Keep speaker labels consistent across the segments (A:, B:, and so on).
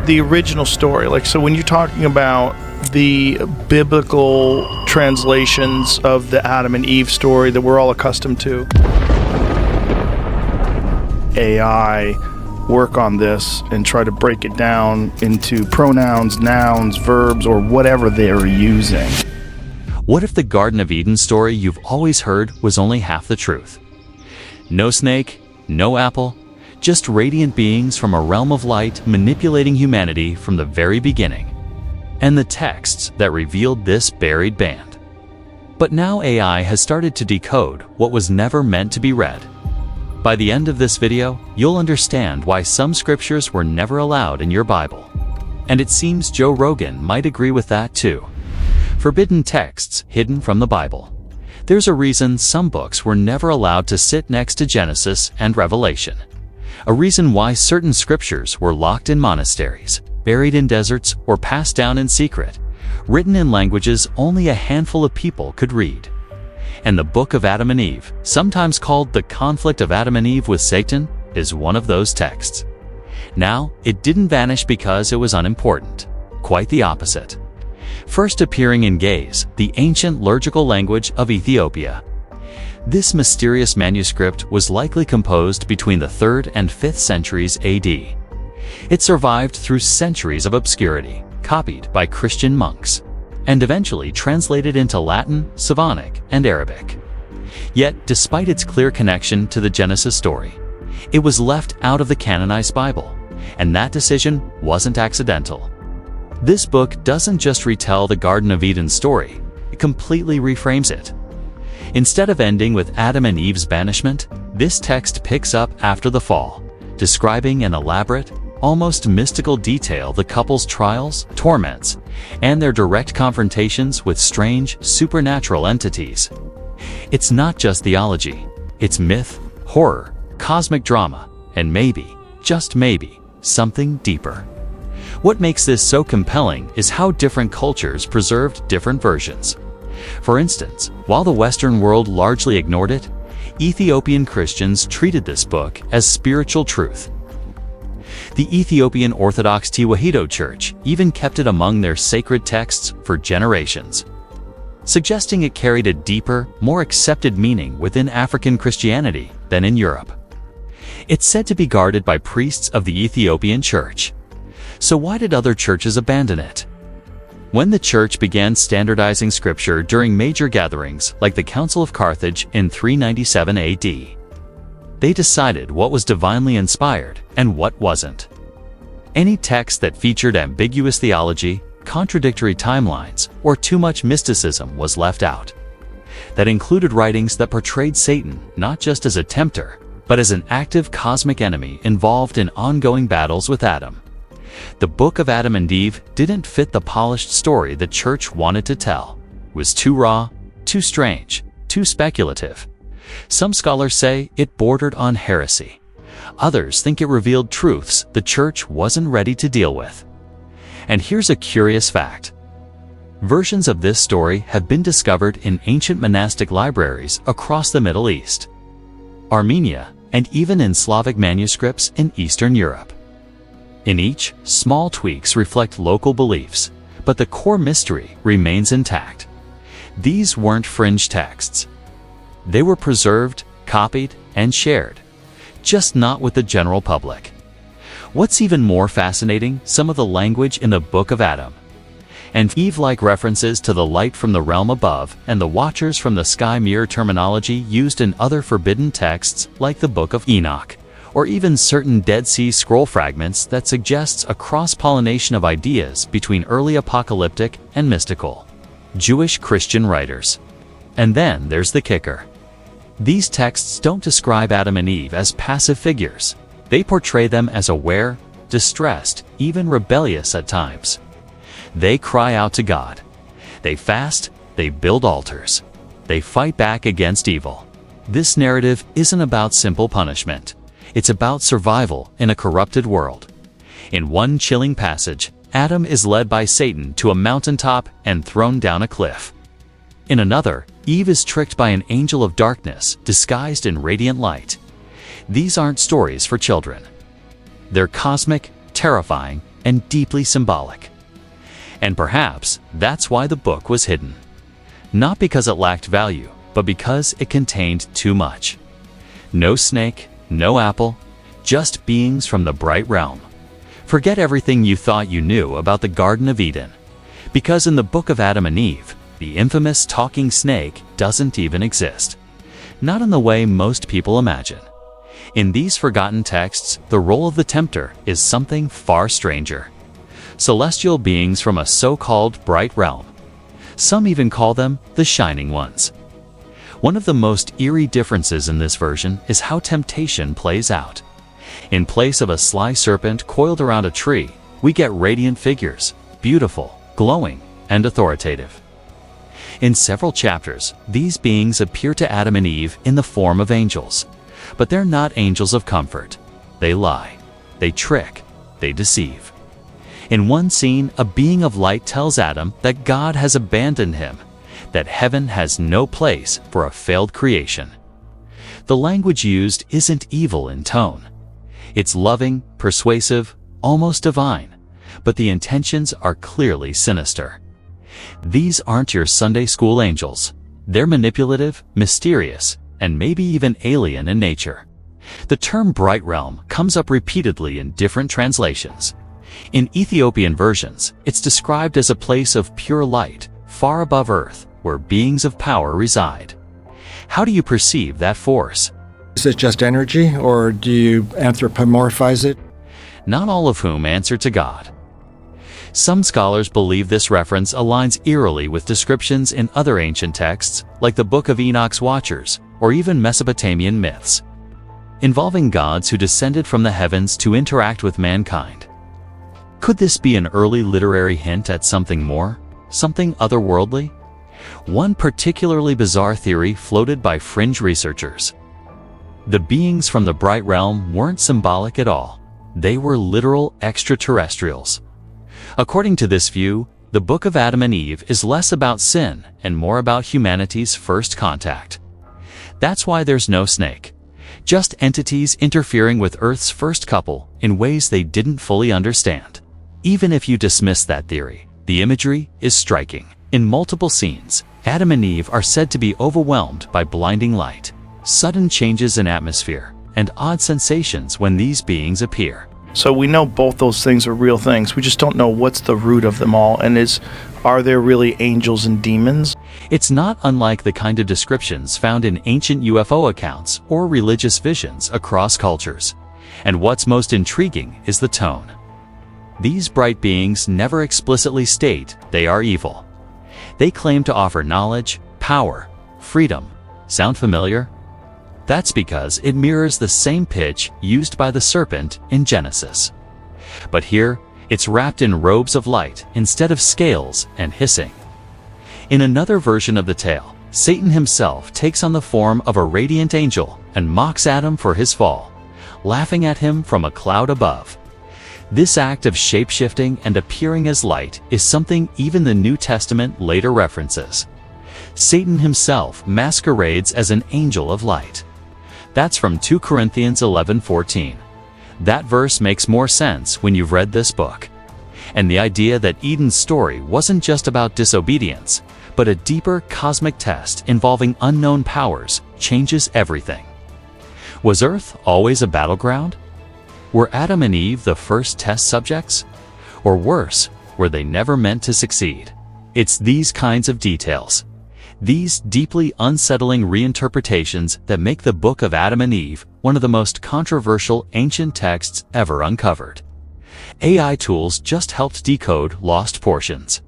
A: the original story. Like, so when you're talking about the biblical translations of the Adam and Eve story that we're all accustomed to, AI work on this and try to break it down into pronouns, nouns, verbs, or whatever they're using.
B: What if the Garden of Eden story you've always heard was only half the truth? No snake, no apple, just radiant beings from a realm of light manipulating humanity from the very beginning, and the texts that revealed this buried band. But now AI has started to decode what was never meant to be read. By the end of this video, you'll understand why some scriptures were never allowed in your Bible. And it seems Joe Rogan might agree with that too. Forbidden texts hidden from the Bible. There's a reason some books were never allowed to sit next to Genesis and Revelation. A reason why certain scriptures were locked in monasteries, buried in deserts, or passed down in secret, written in languages only a handful of people could read. And the Book of Adam and Eve, sometimes called the conflict of Adam and Eve with Satan, is one of those texts. Now, it didn't vanish because it was unimportant. Quite the opposite. First appearing in Ge'ez, the ancient liturgical language of Ethiopia. This mysterious manuscript was likely composed between the 3rd and 5th centuries AD. It survived through centuries of obscurity, copied by Christian monks, and eventually translated into Latin, Slavonic, and Arabic. Yet, despite its clear connection to the Genesis story, it was left out of the canonized Bible, and that decision wasn't accidental. This book doesn't just retell the Garden of Eden story, it completely reframes it. Instead of ending with Adam and Eve's banishment, this text picks up after the fall, describing in elaborate, almost mystical detail the couple's trials, torments, and their direct confrontations with strange, supernatural entities. It's not just theology, it's myth, horror, cosmic drama, and maybe, just maybe, something deeper. What makes this so compelling is how different cultures preserved different versions. For instance, while the Western world largely ignored it, Ethiopian Christians treated this book as spiritual truth. The Ethiopian Orthodox Tewahedo Church even kept it among their sacred texts for generations, suggesting it carried a deeper, more accepted meaning within African Christianity than in Europe. It's said to be guarded by priests of the Ethiopian Church. So why did other churches abandon it? When the church began standardizing scripture during major gatherings like the Council of Carthage in 397 AD, they decided what was divinely inspired and what wasn't. Any text that featured ambiguous theology, contradictory timelines, or too much mysticism was left out. That included writings that portrayed Satan not just as a tempter, but as an active cosmic enemy involved in ongoing battles with Adam. The Book of Adam and Eve didn't fit the polished story the church wanted to tell. It was too raw, too strange, too speculative. Some scholars say it bordered on heresy. Others think it revealed truths the church wasn't ready to deal with. And here's a curious fact. Versions of this story have been discovered in ancient monastic libraries across the Middle East, Armenia, and even in Slavic manuscripts in Eastern Europe. In each, small tweaks reflect local beliefs, but the core mystery remains intact. These weren't fringe texts. They were preserved, copied, and shared, just not with the general public. What's even more fascinating, some of the language in the Book of Adam and Eve-like references to the light from the realm above and the watchers from the sky mirror terminology used in other forbidden texts like the Book of Enoch, or even certain Dead Sea Scroll fragments that suggests a cross-pollination of ideas between early apocalyptic and mystical Jewish Christian writers. And then there's the kicker. These texts don't describe Adam and Eve as passive figures. They portray them as aware, distressed, even rebellious at times. They cry out to God. They fast, they build altars. They fight back against evil. This narrative isn't about simple punishment. It's about survival in a corrupted world. In one chilling passage, Adam is led by Satan to a mountaintop and thrown down a cliff. In another, Eve is tricked by an angel of darkness disguised in radiant light. These aren't stories for children. They're cosmic, terrifying, and deeply symbolic. And perhaps that's why the book was hidden. Not because it lacked value, but because it contained too much. No snake, no apple, just beings from the bright realm. Forget everything you thought you knew about the Garden of Eden, because in the Book of Adam and Eve, the infamous talking snake doesn't even exist. Not in the way most people imagine. In these forgotten texts, the role of the tempter is something far stranger. Celestial beings from a so-called bright realm. Some even call them the Shining Ones. One of the most eerie differences in this version is how temptation plays out. In place of a sly serpent coiled around a tree, we get radiant figures, beautiful, glowing, and authoritative. In several chapters, these beings appear to Adam and Eve in the form of angels. But they're not angels of comfort. They lie, they trick, they deceive. In one scene, a being of light tells Adam that God has abandoned him, that heaven has no place for a failed creation. The language used isn't evil in tone. It's loving, persuasive, almost divine, but the intentions are clearly sinister. These aren't your Sunday school angels. They're manipulative, mysterious, and maybe even alien in nature. The term bright realm comes up repeatedly in different translations. In Ethiopian versions, it's described as a place of pure light, far above earth, where beings of power reside. How do you perceive that force?
C: Is it just energy, or do you anthropomorphize it?
B: Not all of whom answer to God. Some scholars believe this reference aligns eerily with descriptions in other ancient texts, like the Book of Enoch's Watchers, or even Mesopotamian myths, involving gods who descended from the heavens to interact with mankind. Could this be an early literary hint at something more? Something otherworldly? One particularly bizarre theory floated by fringe researchers. The beings from the bright realm weren't symbolic at all. They were literal extraterrestrials. According to this view, the Book of Adam and Eve is less about sin and more about humanity's first contact. That's why there's no snake. Just entities interfering with Earth's first couple in ways they didn't fully understand. Even if you dismiss that theory, the imagery is striking. In multiple scenes, Adam and Eve are said to be overwhelmed by blinding light, sudden changes in atmosphere, and odd sensations when these beings appear.
A: So we know both those things are real things. We just don't know what's the root of them all. And are there really angels and demons?
B: It's not unlike the kind of descriptions found in ancient UFO accounts or religious visions across cultures. And what's most intriguing is the tone. These bright beings never explicitly state they are evil. They claim to offer knowledge, power, freedom. Sound familiar? That's because it mirrors the same pitch used by the serpent in Genesis. But here, it's wrapped in robes of light instead of scales and hissing. In another version of the tale, Satan himself takes on the form of a radiant angel and mocks Adam for his fall, laughing at him from a cloud above. This act of shape-shifting and appearing as light is something even the New Testament later references. Satan himself masquerades as an angel of light. That's from 2 Corinthians 11:14. That verse makes more sense when you've read this book. And the idea that Eden's story wasn't just about disobedience, but a deeper cosmic test involving unknown powers changes everything. Was Earth always a battleground? Were Adam and Eve the first test subjects? Or worse, were they never meant to succeed? It's these kinds of details, these deeply unsettling reinterpretations that make the Book of Adam and Eve one of the most controversial ancient texts ever uncovered. AI tools just helped decode lost portions.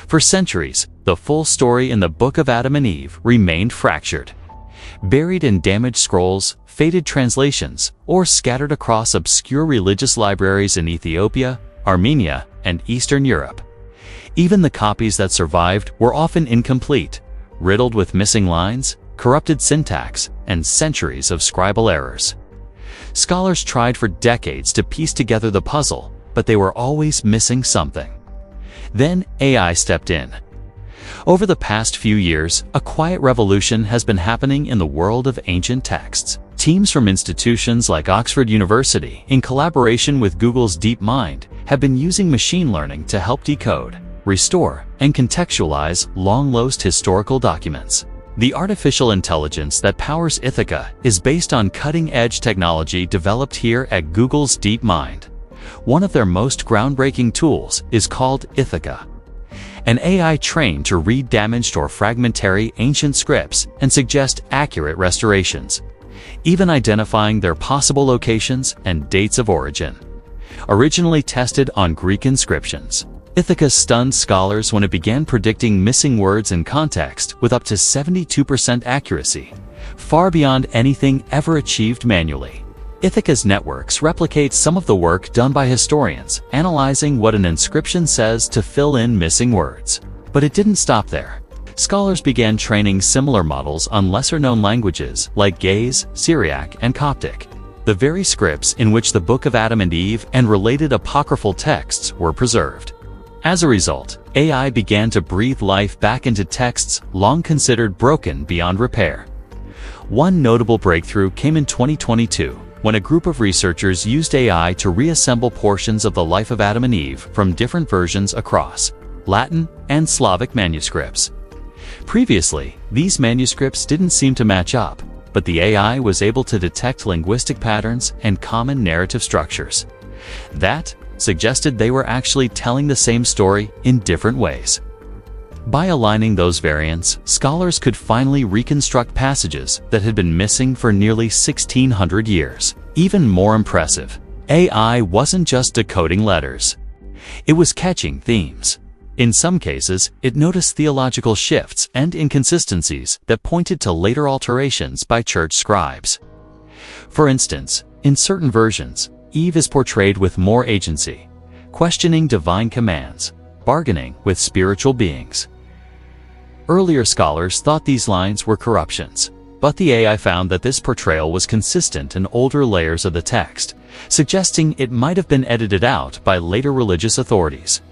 B: For centuries, the full story in the Book of Adam and Eve remained fractured, buried in damaged scrolls, faded translations, or scattered across obscure religious libraries in Ethiopia, Armenia, and Eastern Europe. Even the copies that survived were often incomplete, riddled with missing lines, corrupted syntax, and centuries of scribal errors. Scholars tried for decades to piece together the puzzle, but they were always missing something. Then AI stepped in. Over the past few years, a quiet revolution has been happening in the world of ancient texts. Teams from institutions like Oxford University, in collaboration with Google's DeepMind, have been using machine learning to help decode, restore, and contextualize long-lost historical documents. The artificial intelligence that powers Ithaca is based on cutting-edge technology developed here at Google's DeepMind. One of their most groundbreaking tools is called Ithaca, an AI trained to read damaged or fragmentary ancient scripts and suggest accurate restorations, even identifying their possible locations and dates of origin. Originally tested on Greek inscriptions, Ithaca stunned scholars when it began predicting missing words in context with up to 72% accuracy, far beyond anything ever achieved manually. Ithaca's networks replicate some of the work done by historians, analyzing what an inscription says to fill in missing words. But it didn't stop there. Scholars began training similar models on lesser-known languages like Gaze, Syriac, and Coptic, the very scripts in which the Book of Adam and Eve and related apocryphal texts were preserved. As a result, AI began to breathe life back into texts long considered broken beyond repair. One notable breakthrough came in 2022, when a group of researchers used AI to reassemble portions of the life of Adam and Eve from different versions across Latin and Slavic manuscripts. Previously, these manuscripts didn't seem to match up, but the AI was able to detect linguistic patterns and common narrative structures that suggested they were actually telling the same story in different ways. By aligning those variants, scholars could finally reconstruct passages that had been missing for nearly 1,600 years. Even more impressive, AI wasn't just decoding letters. It was catching themes. In some cases, it noticed theological shifts and inconsistencies that pointed to later alterations by church scribes. For instance, in certain versions, Eve is portrayed with more agency, questioning divine commands, bargaining with spiritual beings. Earlier scholars thought these lines were corruptions, but the AI found that this portrayal was consistent in older layers of the text, suggesting it might have been edited out by later religious authorities.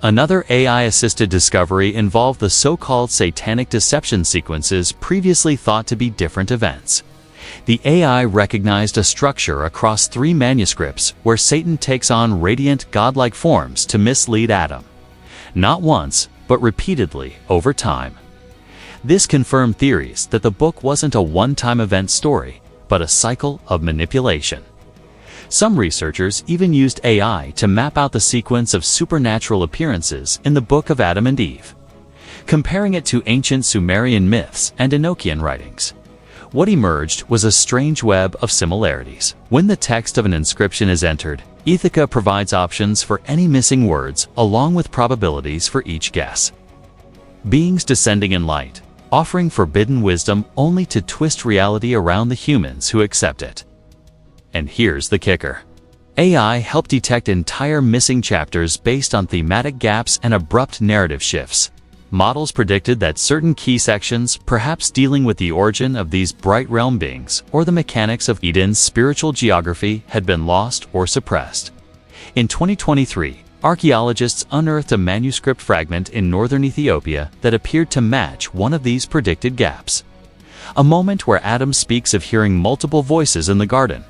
B: Another AI-assisted discovery involved the so-called satanic deception sequences previously thought to be different events. The AI recognized a structure across 3 manuscripts where Satan takes on radiant, godlike forms to mislead Adam. Not once, but repeatedly over time. This confirmed theories that the book wasn't a one-time event story, but a cycle of manipulation. Some researchers even used AI to map out the sequence of supernatural appearances in the Book of Adam and Eve, comparing it to ancient Sumerian myths and Enochian writings. What emerged was a strange web of similarities. When the text of an inscription is entered, Ithaca provides options for any missing words along with probabilities for each guess. Beings descending in light, offering forbidden wisdom only to twist reality around the humans who accept it. And here's the kicker. AI helped detect entire missing chapters based on thematic gaps and abrupt narrative shifts. Models predicted that certain key sections, perhaps dealing with the origin of these bright realm beings or the mechanics of Eden's spiritual geography, had been lost or suppressed. In 2023, archaeologists unearthed a manuscript fragment in northern Ethiopia that appeared to match one of these predicted gaps. A moment where Adam speaks of hearing multiple voices in the garden,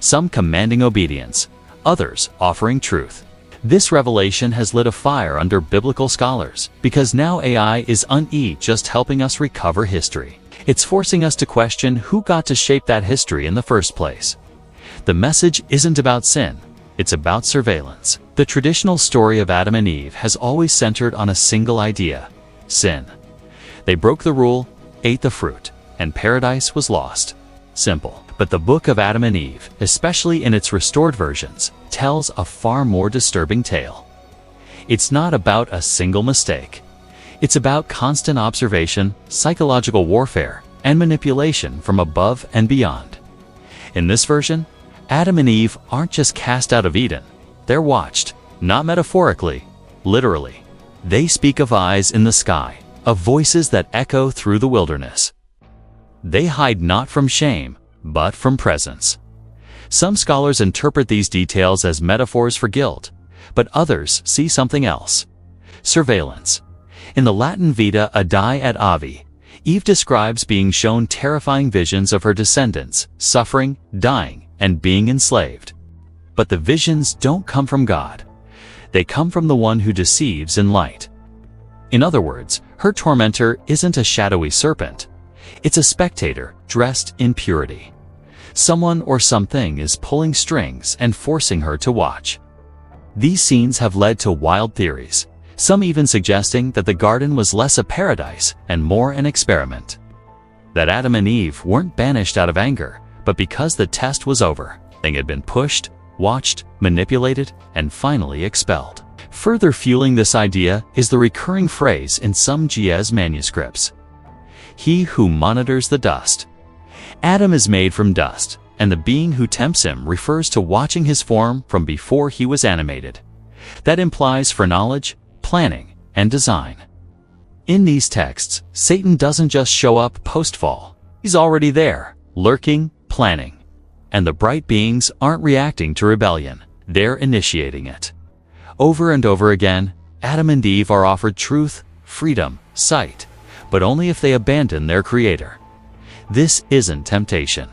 B: some commanding obedience, others offering truth. This revelation has lit a fire under biblical scholars, because now AI is just helping us recover history. It's forcing us to question who got to shape that history in the first place. The message isn't about sin, it's about surveillance. The traditional story of Adam and Eve has always centered on a single idea: sin. They broke the rule, ate the fruit, and paradise was lost. Simple. But the Book of Adam and Eve, especially in its restored versions, tells a far more disturbing tale. It's not about a single mistake. It's about constant observation, psychological warfare, and manipulation from above and beyond. In this version, Adam and Eve aren't just cast out of Eden. They're watched, not metaphorically, literally. They speak of eyes in the sky, of voices that echo through the wilderness. They hide not from shame, but from presence. Some scholars interpret these details as metaphors for guilt, but others see something else: surveillance. In the Latin Vita Aedii et Avi, Eve describes being shown terrifying visions of her descendants, suffering, dying, and being enslaved. But the visions don't come from God. They come from the one who deceives in light. In other words, her tormentor isn't a shadowy serpent. It's a spectator dressed in purity. Someone or something is pulling strings and forcing her to watch. These scenes have led to wild theories, some even suggesting that the garden was less a paradise and more an experiment. That Adam and Eve weren't banished out of anger, but because the test was over. They had been pushed, watched, manipulated, and finally expelled. Further fueling this idea is the recurring phrase in some Ge'ez manuscripts: "He who monitors the dust." Adam is made from dust, and the being who tempts him refers to watching his form from before he was animated. That implies foreknowledge, planning, and design. In these texts, Satan doesn't just show up post-fall. He's already there, lurking, planning. And the bright beings aren't reacting to rebellion, they're initiating it. Over and over again, Adam and Eve are offered truth, freedom, sight, but only if they abandon their Creator. This isn't temptation.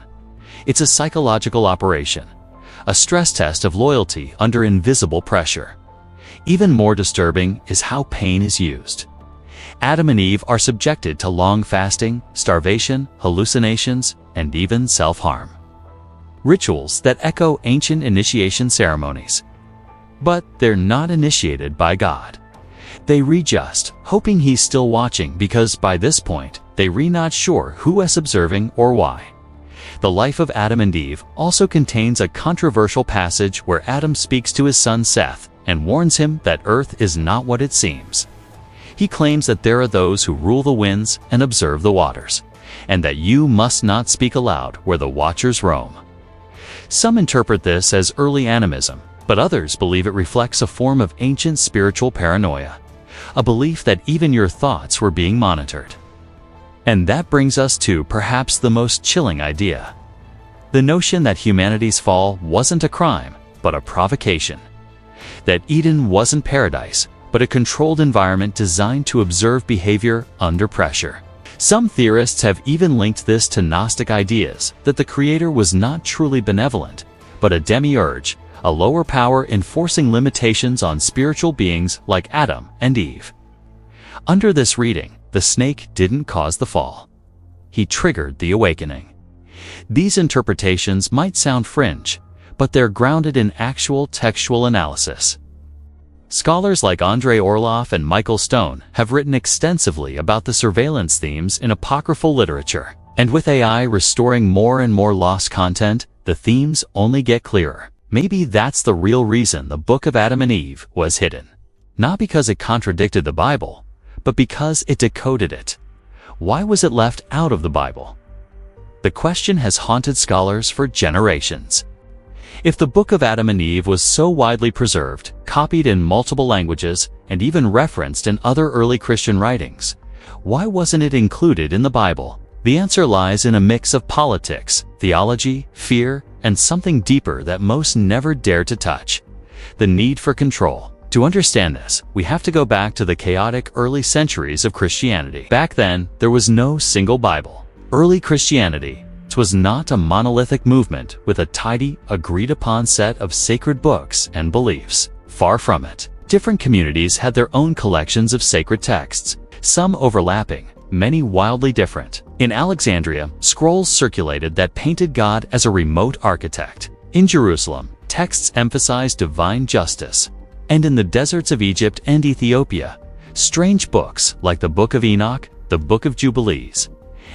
B: It's a psychological operation, a stress test of loyalty under invisible pressure. Even more disturbing is how pain is used. Adam and Eve are subjected to long fasting, starvation, hallucinations, and even self-harm. Rituals that echo ancient initiation ceremonies. But they're not initiated by God. They readjust, hoping He's still watching, because by this point, they're not sure who is observing or why. The life of Adam and Eve also contains a controversial passage where Adam speaks to his son Seth and warns him that Earth is not what it seems. He claims that there are those who rule the winds and observe the waters, and that you must not speak aloud where the watchers roam. Some interpret this as early animism, but others believe it reflects a form of ancient spiritual paranoia, a belief that even your thoughts were being monitored. And that brings us to perhaps the most chilling idea: the notion that humanity's fall wasn't a crime, but a provocation. That Eden wasn't paradise, but a controlled environment designed to observe behavior under pressure. Some theorists have even linked this to Gnostic ideas that the Creator was not truly benevolent, but a demiurge, a lower power enforcing limitations on spiritual beings like Adam and Eve. Under this reading, the snake didn't cause the fall. He triggered the awakening. These interpretations might sound fringe, but they're grounded in actual textual analysis. Scholars like Andrei Orlov and Michael Stone have written extensively about the surveillance themes in apocryphal literature. And with AI restoring more and more lost content, the themes only get clearer. Maybe that's the real reason the Book of Adam and Eve was hidden. Not because it contradicted the Bible, but because it decoded it. Why was it left out of the Bible? The question has haunted scholars for generations. If the Book of Adam and Eve was so widely preserved, copied in multiple languages, and even referenced in other early Christian writings, why wasn't it included in the Bible? The answer lies in a mix of politics, theology, fear, and something deeper that most never dare to touch: the need for control. To understand this, we have to go back to the chaotic early centuries of Christianity. Back then, there was no single Bible. Early Christianity was not a monolithic movement with a tidy, agreed-upon set of sacred books and beliefs. Far from it. Different communities had their own collections of sacred texts, some overlapping, many wildly different. In Alexandria, scrolls circulated that painted God as a remote architect. In Jerusalem, texts emphasized divine justice. And in the deserts of Egypt and Ethiopia, strange books like the Book of Enoch, the Book of Jubilees,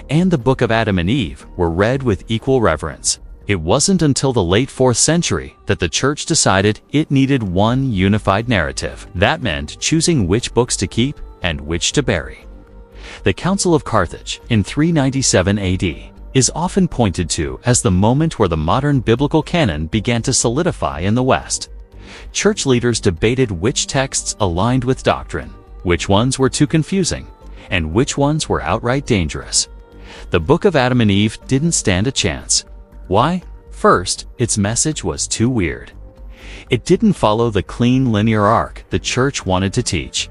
B: and the Book of Adam and Eve were read with equal reverence. It wasn't until the late 4th century that the church decided it needed one unified narrative. That meant choosing which books to keep and which to bury. The Council of Carthage in 397 AD is often pointed to as the moment where the modern biblical canon began to solidify in the West. Church leaders debated which texts aligned with doctrine, which ones were too confusing, and which ones were outright dangerous. The Book of Adam and Eve didn't stand a chance. Why? First, its message was too weird. It didn't follow the clean linear arc the church wanted to teach.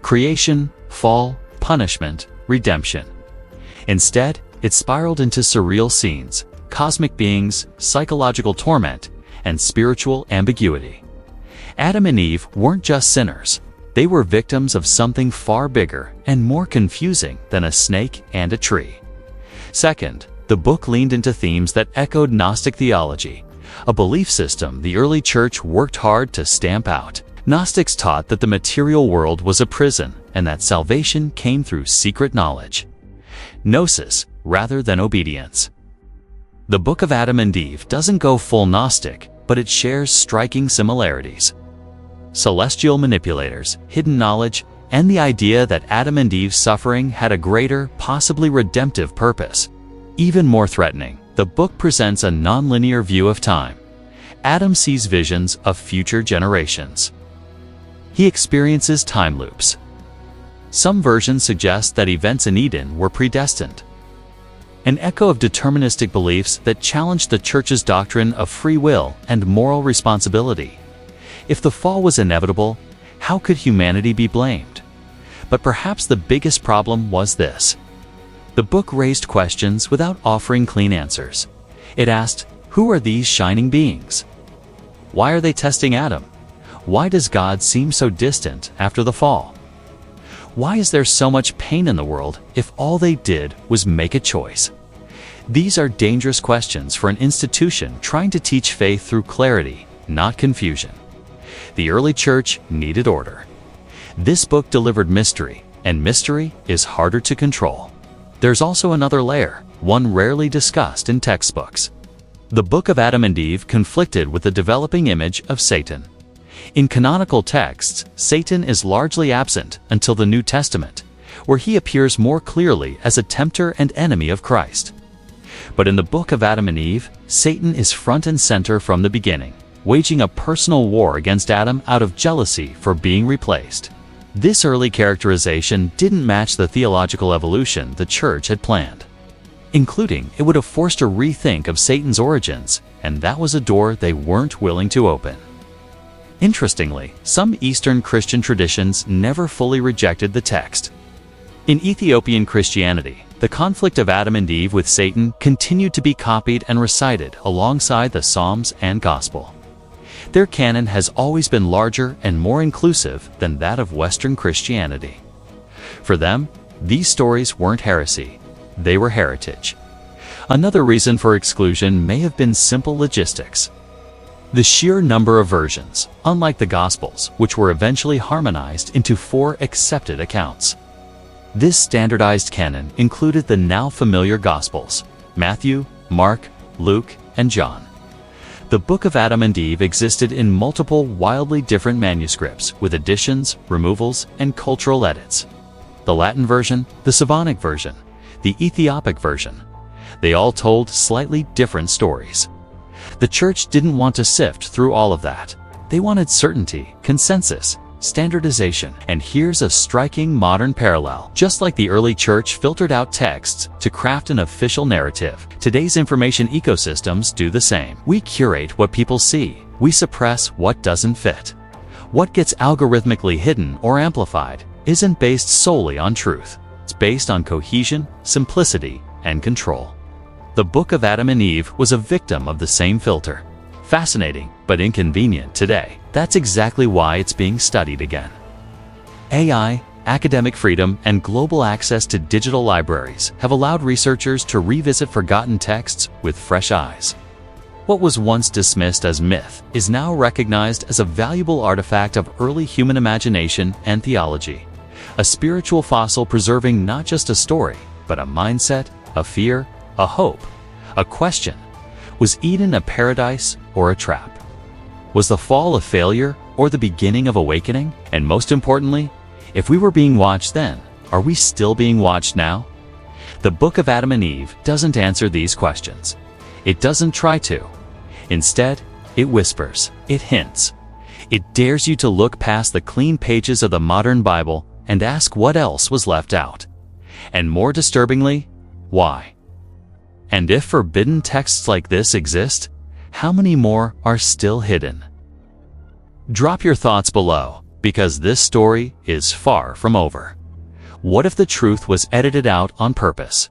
B: Creation, fall, punishment, redemption. Instead, it spiraled into surreal scenes, cosmic beings, psychological torment, and spiritual ambiguity. Adam and Eve weren't just sinners. They were victims of something far bigger and more confusing than a snake and a tree. Second, the book leaned into themes that echoed Gnostic theology, a belief system the early church worked hard to stamp out. Gnostics taught that the material world was a prison and that salvation came through secret knowledge. Gnosis rather than obedience. The Book of Adam and Eve doesn't go full Gnostic, but it shares striking similarities. Celestial manipulators, hidden knowledge, and the idea that Adam and Eve's suffering had a greater, possibly redemptive purpose. Even more threatening, the book presents a non-linear view of time. Adam sees visions of future generations. He experiences time loops. Some versions suggest that events in Eden were predestined. An echo of deterministic beliefs that challenged the church's doctrine of free will and moral responsibility. If the fall was inevitable, how could humanity be blamed? But perhaps the biggest problem was this. The book raised questions without offering clean answers. It asked, who are these shining beings? Why are they testing Adam? Why does God seem so distant after the fall? Why is there so much pain in the world if all they did was make a choice? These are dangerous questions for an institution trying to teach faith through clarity, not confusion. The early church needed order. This book delivered mystery, and mystery is harder to control. There's also another layer, one rarely discussed in textbooks. The Book of Adam and Eve conflicted with the developing image of Satan. In canonical texts, Satan is largely absent until the New Testament, where he appears more clearly as a tempter and enemy of Christ. But in the Book of Adam and Eve, Satan is front and center from the beginning, waging a personal war against Adam out of jealousy for being replaced. This early characterization didn't match the theological evolution the church had planned. Including, it would have forced a rethink of Satan's origins, and that was a door they weren't willing to open. Interestingly, some Eastern Christian traditions never fully rejected the text. In Ethiopian Christianity, the conflict of Adam and Eve with Satan continued to be copied and recited alongside the Psalms and Gospel. Their canon has always been larger and more inclusive than that of Western Christianity. For them, these stories weren't heresy, they were heritage. Another reason for exclusion may have been simple logistics. The sheer number of versions, unlike the Gospels, which were eventually harmonized into 4 accepted accounts. This standardized canon included the now familiar Gospels, Matthew, Mark, Luke, and John. The Book of Adam and Eve existed in multiple wildly different manuscripts with additions, removals, and cultural edits. The Latin version, the Slavonic version, the Ethiopic version. They all told slightly different stories. The church didn't want to sift through all of that. They wanted certainty, consensus, standardization. And here's a striking modern parallel. Just like the early church filtered out texts to craft an official narrative, today's information ecosystems do the same. We curate what people see. We suppress what doesn't fit. What gets algorithmically hidden or amplified isn't based solely on truth. It's based on cohesion, simplicity, and control. The Book of Adam and Eve was a victim of the same filter. Fascinating, but inconvenient today. That's exactly why it's being studied again. AI, academic freedom, and global access to digital libraries have allowed researchers to revisit forgotten texts with fresh eyes. What was once dismissed as myth is now recognized as a valuable artifact of early human imagination and theology. A spiritual fossil preserving not just a story, but a mindset, a fear, a hope, a question. Was Eden a paradise or a trap? Was the fall a failure or the beginning of awakening? And most importantly, if we were being watched then, are we still being watched now? The Book of Adam and Eve doesn't answer these questions. It doesn't try to. Instead, it whispers, it hints. It dares you to look past the clean pages of the modern Bible and ask what else was left out. And more disturbingly, why? And if forbidden texts like this exist, how many more are still hidden? Drop your thoughts below, because this story is far from over. What if the truth was edited out on purpose?